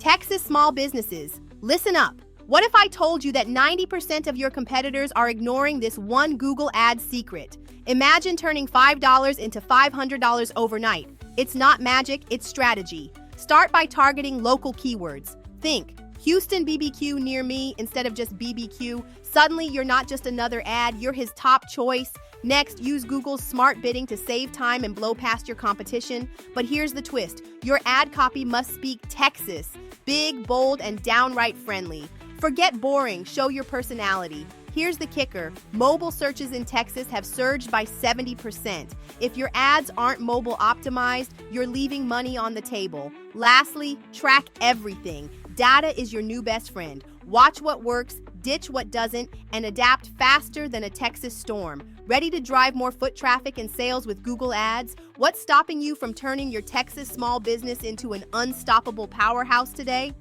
Texas small businesses, listen up. What if I told you that 90% of your competitors are ignoring this one Google Ads secret? Imagine turning $5 into $500 overnight. It's not magic, it's strategy. Start by targeting local keywords. Think, Houston BBQ near me instead of just BBQ. Suddenly, you're not just another ad, you're his top choice. Next, use Google's smart bidding to save time and blow past your competition. But here's the twist. Your ad copy must speak Texas. Big, bold, and downright friendly. Forget boring, show your personality. Here's the kicker. Mobile searches in Texas have surged by 70%. If your ads aren't mobile optimized, you're leaving money on the table. Lastly, track everything. Data is your new best friend. Watch what works, ditch what doesn't, and adapt faster than a Texas storm. Ready to drive more foot traffic and sales with Google Ads? What's stopping you from turning your Texas small business into an unstoppable powerhouse today?